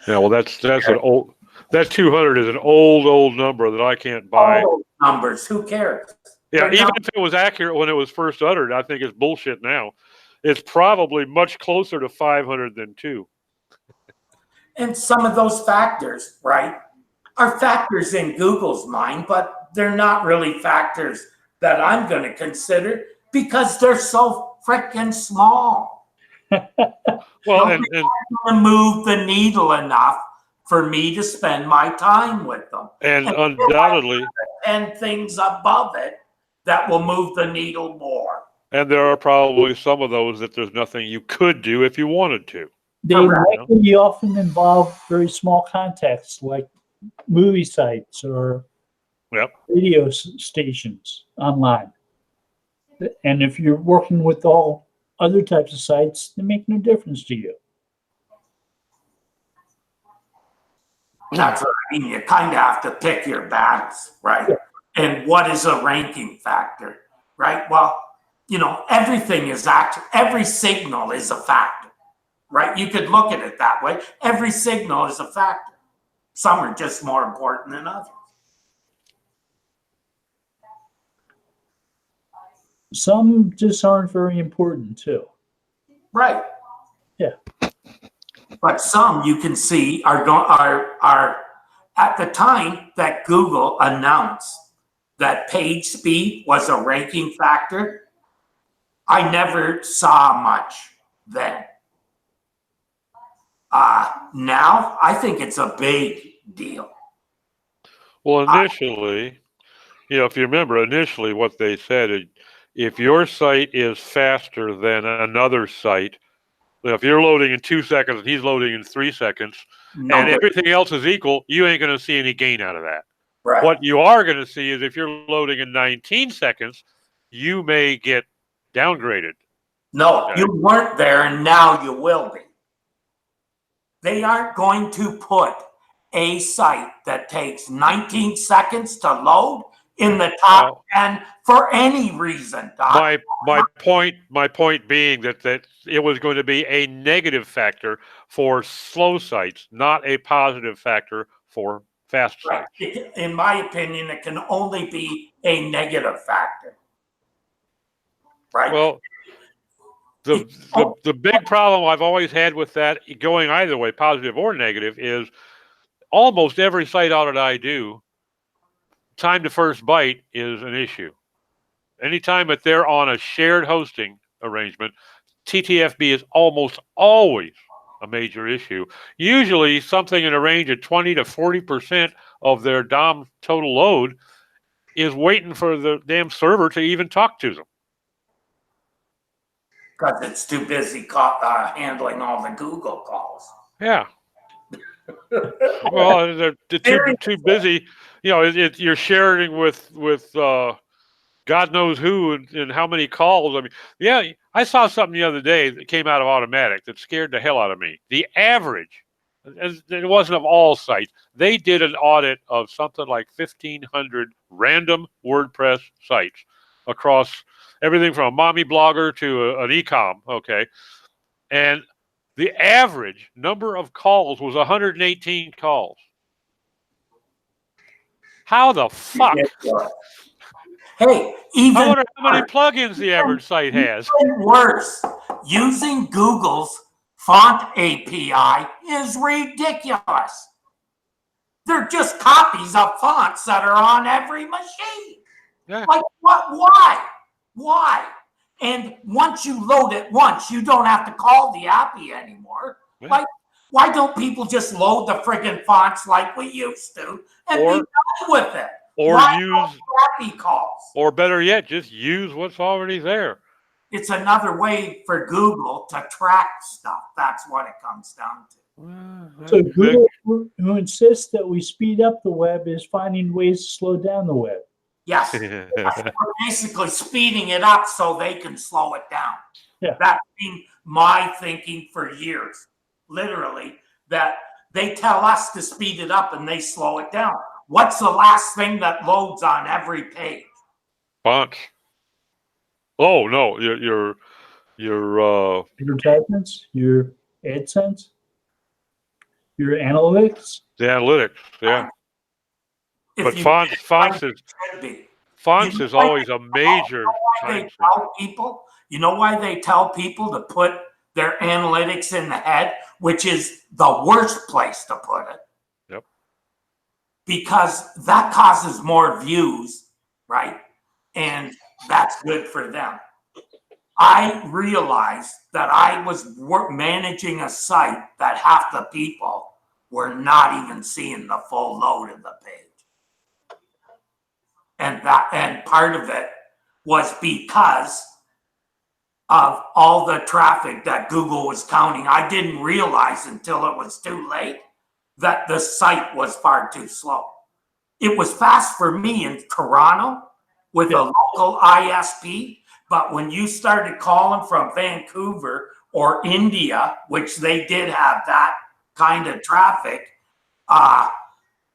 Yeah, well, that's an old. That 200 is an old number that I can't buy. Old numbers, who cares? Yeah, even if it was accurate when it was first uttered, I think it's bullshit now. It's probably much closer to 500 than 2. And some of those factors, right, are factors in Google's mind, but they're not really factors that I'm going to consider because they're so freaking small. Well, and to move the needle enough for me to spend my time with them. And undoubtedly, and things above it that will move the needle more. And there are probably some of those that there's nothing you could do if you wanted to. They Correct. likely often involve very small contexts like movie sites or Yep. radio stations online. And if you're working with all other types of sites, they make no difference to you. That's what I mean. You kind of have to pick your battles, right? Yeah. And what is a ranking factor, right? Well, you know, everything is every signal is a factor, right? You could look at it that way. Every signal is a factor. Some are just more important than others. Some just aren't very important too. Right. Yeah. But some you can see are at the time that Google announced that page speed was a ranking factor, I never saw much then. Now I think it's a big deal. Well, initially, if you remember, initially what they said is if your site is faster than another site, if you're loading in 2 seconds and he's loading in 3 seconds, and everything else is equal, you ain't going to see any gain out of that. Right. What you are going to see is if you're loading in 19 seconds, you may get downgraded. No, Okay. you weren't there and now you will be. They aren't going to put a site that takes 19 seconds to load in the top 10 for any reason, Doc. My point being that it was going to be a negative factor for slow sites, not a positive factor for fast sites. In my opinion, it can only be a negative factor. Right? Well, the big problem I've always had with that, going either way, positive or negative, is almost every site audit I do, time to first byte is an issue. Anytime that they're on a shared hosting arrangement, TTFB is almost always a major issue. Usually something in a range of 20 to 40% of their DOM total load is waiting for the damn server to even talk to them. Because it's too busy handling all the Google calls. Yeah. Well, they're too busy. You're sharing with God knows who and how many calls. I mean, yeah, I saw something the other day that came out of Automatic that scared the hell out of me. The average, it wasn't of all sites. They did an audit of something like 1,500 random WordPress sites across everything from a mommy blogger to an e-com, okay? And the average number of calls was 118 calls. How the fuck? Hey, I wonder how many plugins the average site has. Even worse, using Google's font API is ridiculous. They're just copies of fonts that are on every machine. Yeah. Like, what? Why? And once you load it once, you don't have to call the API anymore. Yeah. Like, why don't people just load the friggin' fonts like we used to and be done with it? Or use API calls. Or better yet, just use what's already there. It's another way for Google to track stuff. That's what it comes down to. So Google, who insists that we speed up the web, is finding ways to slow down the web. Yes. We're basically speeding it up so they can slow it down. Yeah. That's been my thinking for years. Literally, that they tell us to speed it up and they slow it down. What's the last thing that loads on every page? Fonts. Oh no, your advertisements, your AdSense, your analytics. The analytics, yeah. But fonts is always a major time thing. You know why they tell people to put their analytics in the head, which is the worst place to put it? Yep. Because that causes more views, right? And that's good for them. I realized that I was managing a site that half the people were not even seeing the full load of the page. And part of it was because of all the traffic that Google was counting. I didn't realize until it was too late that the site was far too slow. It was fast for me in Toronto with a local ISP, but when you started calling from Vancouver or India, which they did have that kind of traffic,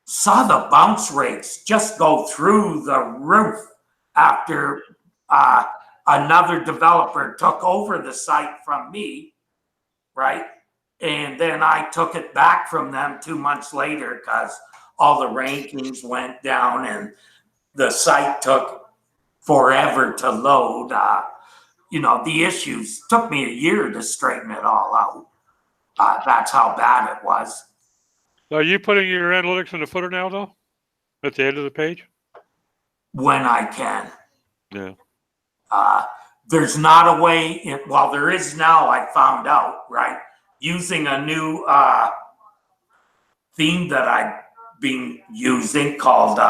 saw the bounce rates just go through the roof after another developer took over the site from me, right? And then I took it back from them 2 months later because all the rankings went down and the site took forever to load. The issues took me a year to straighten it all out. That's how bad it was. Are you putting your analytics in the footer now, though? At the end of the page? When I can. Yeah. There's not a way, well, there is now, I found out, right? Using a new theme that I've been using called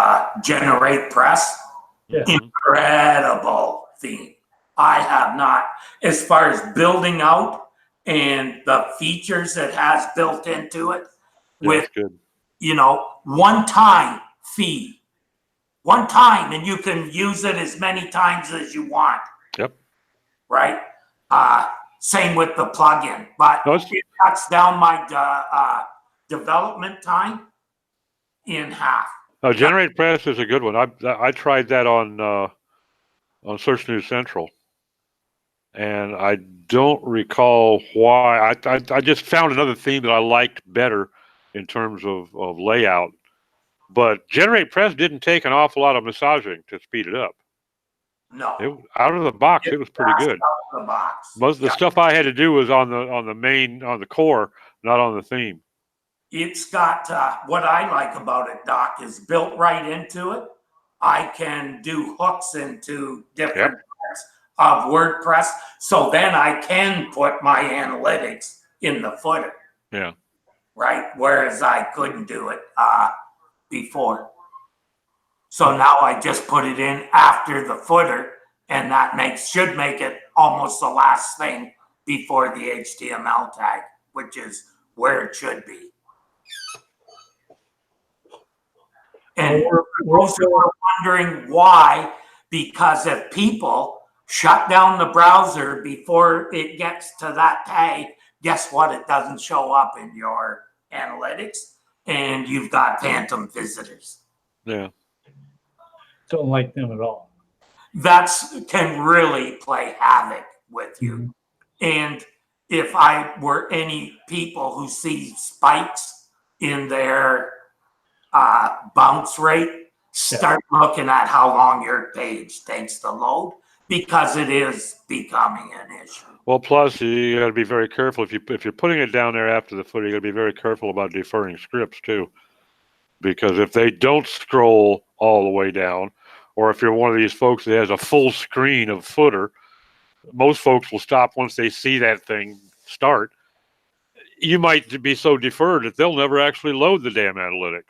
Generate Press. Yeah. Incredible theme. I have not, as far as building out and the features it has built into it, with, good. one-time fee. One time, and you can use it as many times as you want. Yep. Right? Same with the plugin, but it cuts down my development time in half. Generate Press is a good one. I tried that on Search News Central, and I don't recall why. I just found another theme that I liked better in terms of layout. But Generate Press didn't take an awful lot of massaging to speed it up. No. Out of the box, it was pretty good. Out of the box. Most of the stuff I had to do was on the core, not on the theme. It's got what I like about it, Doc, is built right into it. I can do hooks into different parts of WordPress, so then I can put my analytics in the footer. Yeah. Right, whereas I couldn't do it before. So now I just put it in after the footer, and that should make it almost the last thing before the HTML tag, which is where it should be. And we're also wondering why, because if people shut down the browser before it gets to that tag, guess what? It doesn't show up in your analytics, and you've got phantom visitors. Yeah. Don't like them at all. That's can really play havoc with you. Mm-hmm. And if I were any people who see spikes in their bounce rate, start looking at how long your page takes to load, because it is becoming an issue. Well, plus you got to be very careful if you're putting it down there after the footer. You got to be very careful about deferring scripts too, because if they don't scroll all the way down, or if you're one of these folks that has a full screen of footer, most folks will stop once they see that thing start. You might be so deferred that they'll never actually load the damn analytics.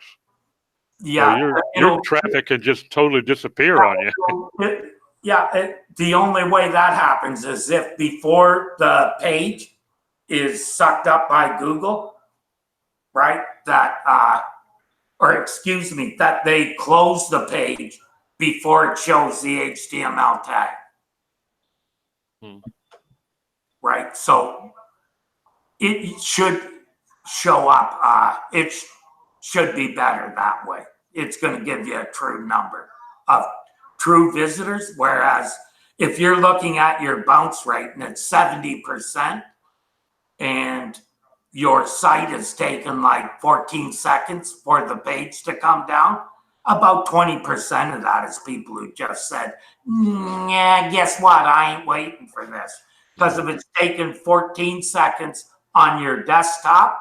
Yeah, so your traffic can just totally disappear on you. The only way that happens is if before the page is sucked up by Google, right? That that they close the page before it shows the HTML tag. Right? So it should show up. It should be better that way. It's going to give you a true number of true visitors. Whereas if you're looking at your bounce rate and it's 70% and your site has taken like 14 seconds for the page to come down, about 20% of that is people who just said, yeah, guess what? I ain't waiting for this. Because if it's taken 14 seconds on your desktop,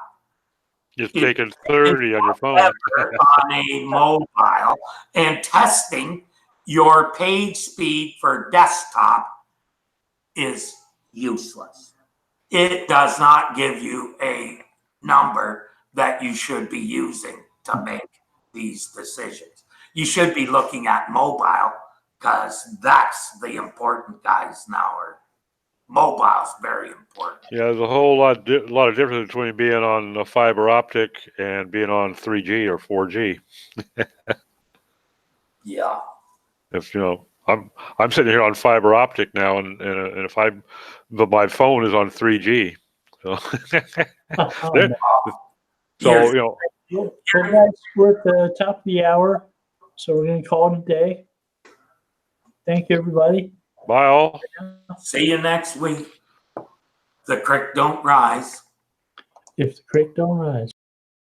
it's taking 30 on your phone. On a mobile, and testing your page speed for desktop is useless. It does not give you a number that you should be using to make these decisions. You should be looking at mobile, because that's the important guys now are mobile's very important. Yeah, there's a whole lot of difference between being on a fiber optic and being on 3G or 4G. Yeah. If I'm sitting here on fiber optic now, and if but my phone is on 3G. So, Oh, so well, guys, we're at the top of the hour, so we're going to call it a day. Thank you, everybody. bye all. See you next week. The creek don't rise. If the creek don't rise.